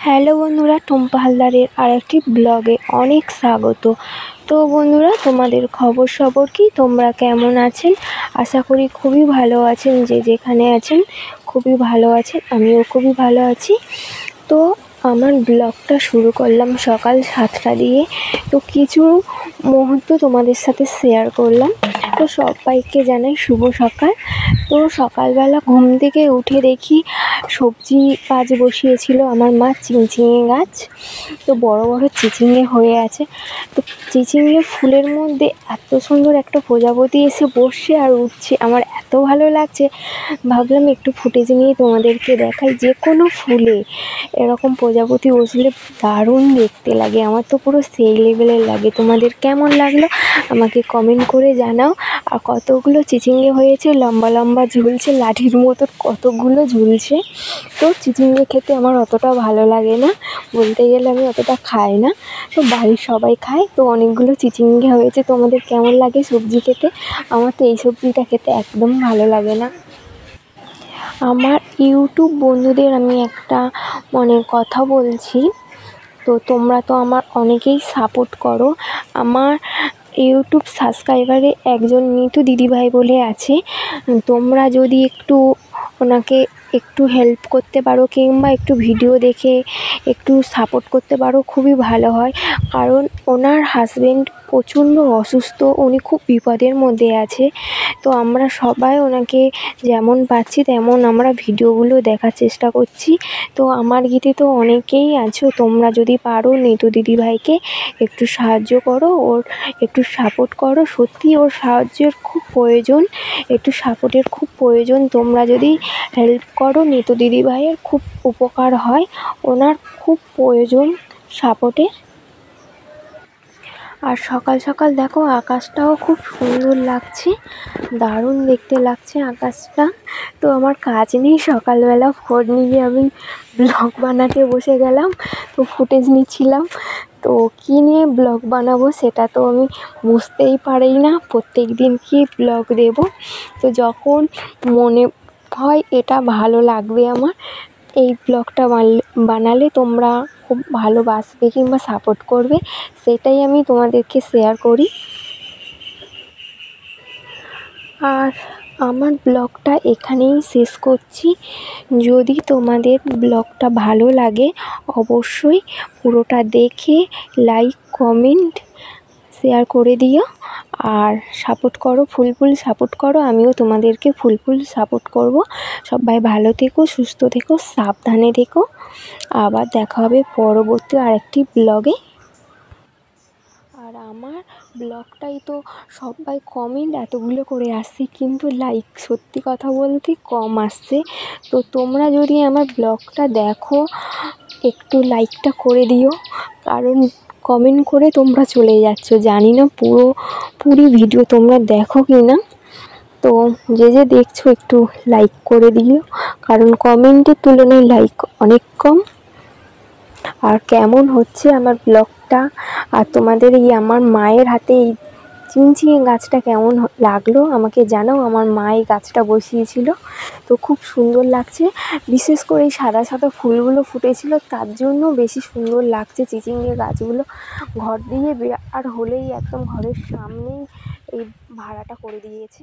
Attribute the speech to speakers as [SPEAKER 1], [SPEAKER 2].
[SPEAKER 1] Hello বন্ধুরা, টুম্পা হালদারের আরেকটি ব্লগে অনেক স্বাগত। তো বন্ধুরা, তোমাদের খবর কি? তোমরা কেমন আছেন? আশা করি খুবই ভালো আছেন। যে যেখানে আছেন খুবই ভালো আছেন, আমিও খুবই ভালো আছি। তো আমার ব্লগটা শুরু করলাম সকাল 7টা দিয়ে। তো কিছু মুহূর্ত তোমাদের সাথে শেয়ার করলাম। তো সবাইকে জানাই শুভ সকাল। তো সকালবেলা ঘুম থেকে উঠে দেখি সবজি গাছ বসিয়েছিল আমার মা, চিচিঙে গাছ। তো বড় বড় চিচিঙে হয়ে আছে। তো চিচিঙে ফুলের মধ্যে এত সুন্দর একটা প্রজাপতি এসে বসছে আর উঠছে, আমার এত ভালো লাগছে। ভাবলাম একটু ফুটেজ নিয়ে তোমাদেরকে দেখাই। যে কোনো ফুলে এরকম প্রজাপতি বসলে দারুণ দেখতে লাগে, আমার তো পুরো সেই লেভেলের লাগে। তোমাদের কেমন লাগলো আমাকে কমেন্ট করে জানাও। আর কতগুলো চিচিঙ্গে হয়েছে, লম্বা লম্বা ঝুলছে, লাঠির মতো কতগুলো ঝুলছে। তো চিচিঙ্গে খেতে আমার অতটা ভালো লাগে না, বলতে গেলে আমি অতটা খাই না। তো বাড়ির সবাই খায়। তো অনেকগুলো চিচিঙ্গে হয়েছে। তোমাদের কেমন লাগে সবজি খেতে? আমার তো এই সবজিটা খেতে একদম ভালো লাগে না। আমার ইউটিউব বন্ধুদের আমি একটা কথা বলছি। তো তোমরা তো আমার অনেকেই সাপোর্ট করো। আমার ইউটিউব সাবস্ক্রাইবারে একজন নিতু দিদিভাই বলে আছে। তোমরা যদি একটু ওনাকে একটু হেল্প করতে পারো, কিংবা একটু ভিডিও দেখে একটু সাপোর্ট করতে পারো, খুবই ভালো হয়। কারণ ওনার হাজবেন্ড প্রচণ্ড অসুস্থ, উনি খুব বিপদের মধ্যে আছে। তো আমরা সবাই ওনাকে যেমন পাচ্ছি তেমন আমরা ভিডিওগুলো দেখার চেষ্টা করছি। তো আমার গীতে তো অনেকেই আছো, তোমরা যদি পারো নিতু দিদিভাইকে একটু সাহায্য করো, ওর একটু সাপোর্ট করো। সত্যি ওর সাহায্যের খুব প্রয়োজন, একটু সাপোর্টের খুব প্রয়োজন। তোমরা যদি হেল্প করো, নিতু দিদিভাইয়ের খুব উপকার হয়, ওনার খুব প্রয়োজন সাপোর্টের। আর সকাল সকাল দেখো আকাশটাও খুব সুন্দর লাগছে, দারুণ দেখতে লাগছে আকাশটা। তো আমার কাজ নেই, সকালবেলা ফোন নিয়ে আমি ব্লগ বানাতে বসে গেলাম। তো ফুটেজ নিচ্ছিলাম। তো কী নিয়ে ব্লগ বানাবো সেটা তো আমি বুঝতেই পারি না, প্রত্যেক দিন কি ব্লগ দেব। তো যখন মনে হয় এটা ভালো লাগবে আমার, এই ব্লগটা বানালে তোমরা খুব ভালোবাসবে কিংবা সাপোর্ট করবে, সেটাই আমি তোমাদেরকে শেয়ার করি। আর আমার ব্লগটা এখানেই শেষ করছি। যদি তোমাদের ব্লগটা ভালো লাগে অবশ্যই পুরোটা দেখে লাইক, কমেন্ট, শেয়ার করে দিও। আর সাপোর্ট করো, ফুল সাপোর্ট করো। আমিও তোমাদেরকে ফুল সাপোর্ট করব। সবাই ভালো থেকো, সুস্থ থেকো, সাবধানে থেকো। আবার দেখা হবে পরবর্তী আরেকটি ব্লগে। আর আমার ব্লগটাই তো সবাই কমেন্ট এতগুলো করে আসছে, কিন্তু লাইক সত্যি কথা বলতে কম আসছে। তো তোমরা যদি আমার ব্লগটা দেখো একটু লাইকটা করে দিও, কারণ কমেন্ট করে তোমরা চলে যাচ্ছ, জানি না পুরো ভিডিও তোমরা দেখো কি না। তো যে দেখছো একটু লাইক করে দিও, কারণ কমেন্টের তুলনায় লাইক অনেক কম। আর কেমন হচ্ছে আমার ব্লগটা, আর তোমাদের এই আমার মায়ের হাতে এই চিচিঙে গাছটা কেমন লাগলো আমাকে জানাও। আমার মা এই গাছটা বসিয়েছিল, তো খুব সুন্দর লাগছে। বিশেষ করে এই সাদা সাদা ফুলগুলো ফুটেছিল, তার জন্য বেশি সুন্দর লাগছে চিচিঙে গাছগুলো। ঘর দিয়ে আর হলেই একদম ঘরের সামনেই এই ভাড়াটা করে দিয়েছে।